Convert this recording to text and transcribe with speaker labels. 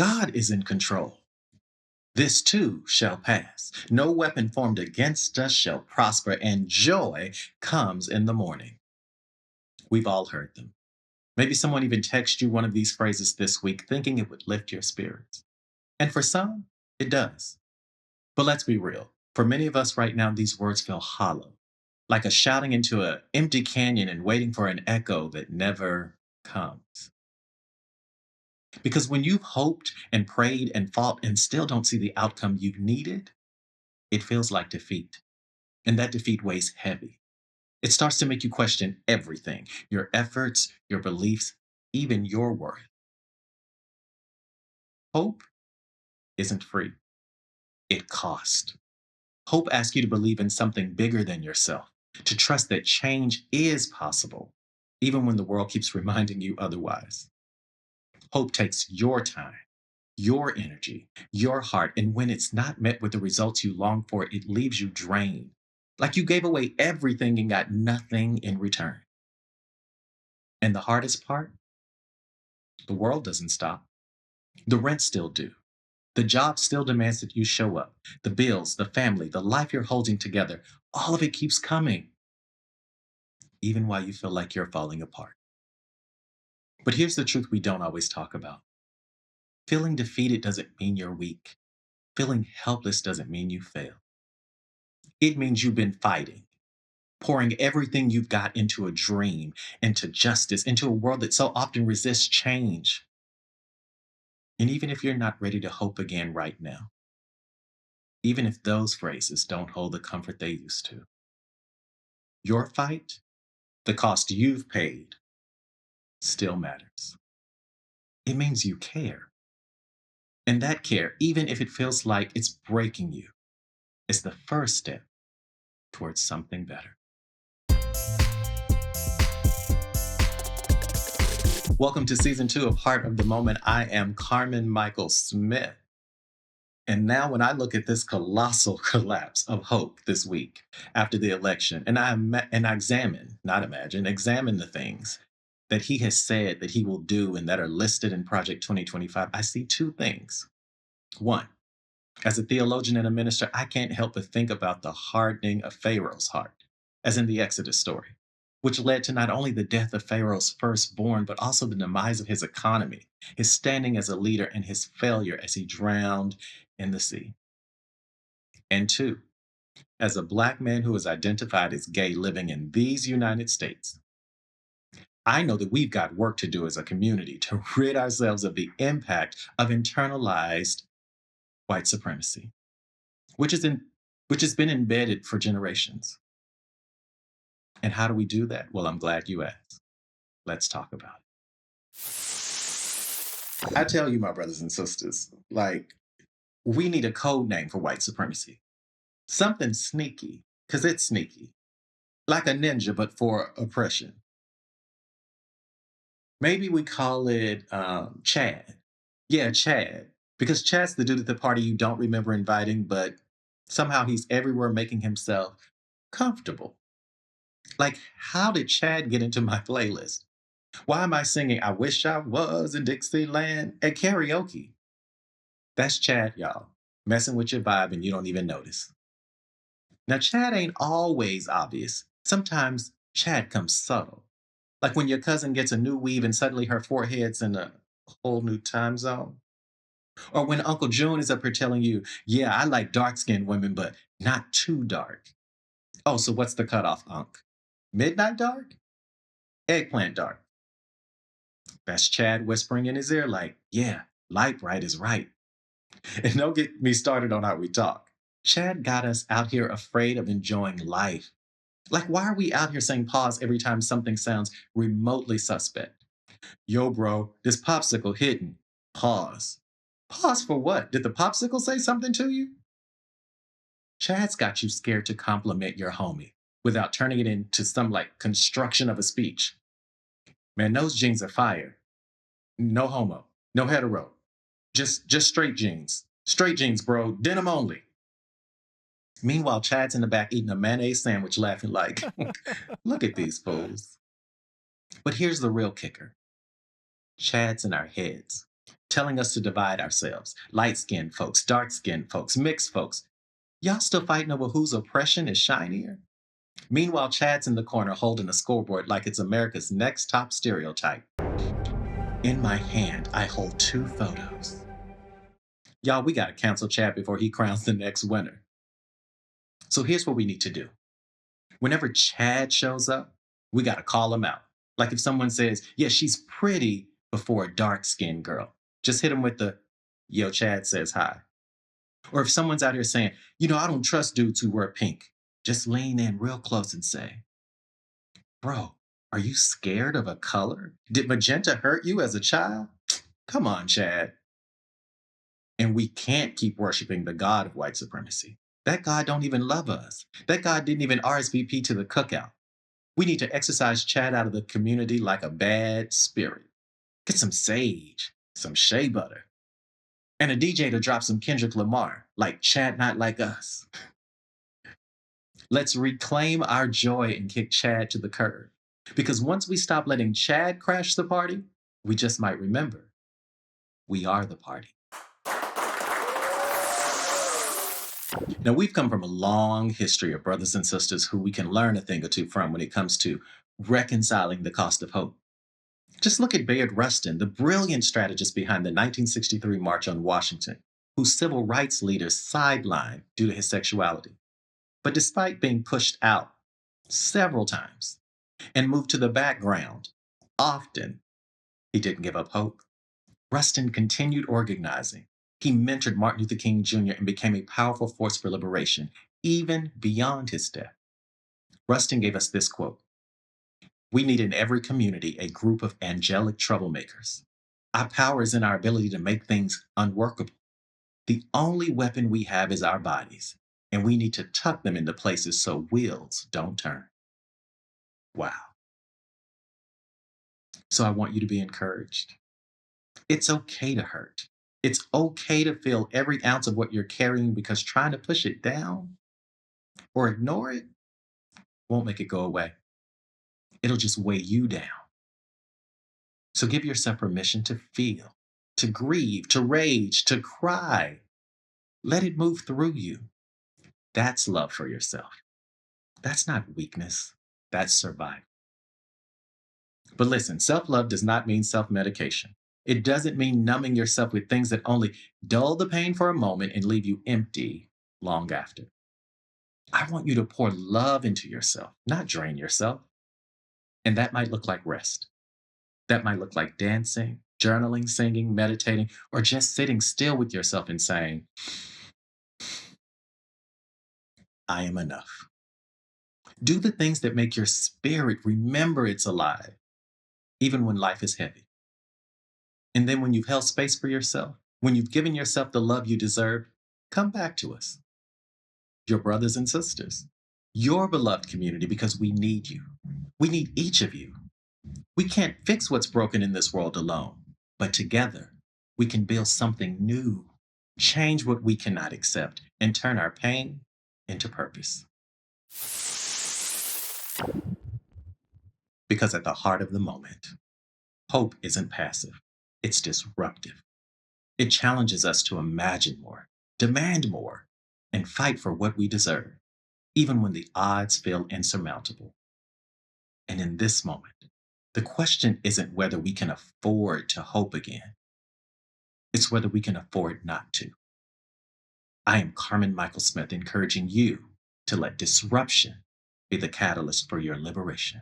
Speaker 1: God is in control. This too shall pass. No weapon formed against us shall prosper, and joy comes in the morning. We've all heard them. Maybe someone even texted you one of these phrases this week thinking it would lift your spirits. And for some, it does. But let's be real. For many of us right now, these words feel hollow, like a shouting into an empty canyon and waiting for an echo that never comes. Because when you've hoped and prayed and fought and still don't see the outcome you needed, it feels like defeat. And that defeat weighs heavy. It starts to make you question everything, your efforts, your beliefs, even your worth. Hope isn't free, it costs. Hope asks you to believe in something bigger than yourself, to trust that change is possible, even when the world keeps reminding you otherwise. Hope takes your time, your energy, your heart, and when it's not met with the results you long for, it leaves you drained. Like you gave away everything and got nothing in return. And the hardest part, the world doesn't stop. The rents still do. The job still demands that you show up. The bills, the family, the life you're holding together, all of it keeps coming, even while you feel like you're falling apart. But here's the truth we don't always talk about. Feeling defeated doesn't mean you're weak. Feeling helpless doesn't mean you fail. It means you've been fighting, pouring everything you've got into a dream, into justice, into a world that so often resists change. And even if you're not ready to hope again right now, even if those phrases don't hold the comfort they used to, your fight, the cost you've paid, still matters. It means you care. And that care, even if it feels like it's breaking you, is the first step towards something better. Welcome to season 2 of Heart of the Moment. I am Carmen Michael Smith. And now, when I look at this colossal collapse of hope this week after the election, and I examine, not imagine, examine the things that he has said that he will do and that are listed in Project 2025, I see two things. One, as a theologian and a minister, I can't help but think about the hardening of Pharaoh's heart, as in the Exodus story, which led to not only the death of Pharaoh's firstborn, but also the demise of his economy, his standing as a leader, and his failure as he drowned in the sea. And two, as a Black man who is identified as gay living in these United States, I know that we've got work to do as a community to rid ourselves of the impact of internalized white supremacy, which is in, which has been embedded for generations. And how do we do that? Well, I'm glad you asked. Let's talk about it. I tell you, my brothers and sisters, like, we need a code name for white supremacy. Something sneaky, because it's sneaky. Like a ninja, but for oppression. Maybe we call it Chad. Yeah, Chad. Because Chad's the dude at the party you don't remember inviting, but somehow he's everywhere making himself comfortable. Like, how did Chad get into my playlist? Why am I singing I Wish I Was in Dixieland at karaoke? That's Chad, y'all. Messing with your vibe and you don't even notice. Now, Chad ain't always obvious. Sometimes Chad comes subtle. Like when your cousin gets a new weave and suddenly her forehead's in a whole new time zone. Or when Uncle June is up here telling you, yeah, I like dark skinned women, but not too dark. Oh, so what's the cutoff, Unc? Midnight dark? Eggplant dark. That's Chad whispering in his ear, like, yeah, light bright is right. And don't get me started on how we talk. Chad got us out here afraid of enjoying life. Like, why are we out here saying pause every time something sounds remotely suspect? Yo, bro, this popsicle hidden. Pause. Pause for what? Did the popsicle say something to you? Chad's got you scared to compliment your homie without turning it into some like construction of a speech. Man, those jeans are fire. No homo, no hetero. Just straight jeans. Straight jeans, bro. Denim only. Meanwhile, Chad's in the back eating a mayonnaise sandwich, laughing like, look at these fools. But here's the real kicker. Chad's in our heads. telling us to divide ourselves. Light skinned folks, dark skinned folks, mixed folks. Y'all still fighting over whose oppression is shinier? Meanwhile, Chad's in the corner holding a scoreboard like it's America's next top stereotype. In my hand, I hold two photos. Y'all, we gotta cancel Chad before he crowns the next winner. So here's what we need to do. Whenever Chad shows up, we gotta call him out. Like if someone says, yeah, she's pretty before a dark skinned girl, just hit him with the, yo, Chad says hi. Or if someone's out here saying, I don't trust dudes who wear pink, just lean in real close and say, bro, are you scared of a color? Did magenta hurt you as a child? Come on, Chad. And we can't keep worshiping the God of white supremacy. That God don't even love us. That God didn't even RSVP to the cookout. We need to exercise Chad out of the community like a bad spirit. Get some sage, some shea butter, and a DJ to drop some Kendrick Lamar, like Chad Not Like Us. Let's reclaim our joy and kick Chad to the curb. Because once we stop letting Chad crash the party, we just might remember we are the party. Now, we've come from a long history of brothers and sisters who we can learn a thing or two from when it comes to reconciling the cost of hope. Just look at Bayard Rustin, the brilliant strategist behind the 1963 March on Washington, whose civil rights leaders sidelined due to his sexuality. But despite being pushed out several times and moved to the background often, he didn't give up hope. Rustin continued organizing. He mentored Martin Luther King Jr. and became a powerful force for liberation, even beyond his death. Rustin gave us this quote: "We need in every community a group of angelic troublemakers. Our power is in our ability to make things unworkable. The only weapon we have is our bodies, and we need to tuck them into places so wheels don't turn." Wow. So I want you to be encouraged. It's okay to hurt. It's okay to feel every ounce of what you're carrying, because trying to push it down or ignore it won't make it go away. It'll just weigh you down. So give yourself permission to feel, to grieve, to rage, to cry. Let it move through you. That's love for yourself. That's not weakness. That's survival. But listen, self-love does not mean self-medication. It doesn't mean numbing yourself with things that only dull the pain for a moment and leave you empty long after. I want you to pour love into yourself, not drain yourself. And that might look like rest. That might look like dancing, journaling, singing, meditating, or just sitting still with yourself and saying, I am enough. Do the things that make your spirit remember it's alive, even when life is heavy. And then when you've held space for yourself, when you've given yourself the love you deserve, come back to us, your brothers and sisters, your beloved community, because we need you. We need each of you. We can't fix what's broken in this world alone, but together we can build something new, change what we cannot accept, and turn our pain into purpose. Because at the heart of the moment, hope isn't passive, it's disruptive. It challenges us to imagine more, demand more, and fight for what we deserve, even when the odds feel insurmountable. And in this moment, the question isn't whether we can afford to hope again. It's whether we can afford not to. I am Carmen Michael Smith, encouraging you to let disruption be the catalyst for your liberation.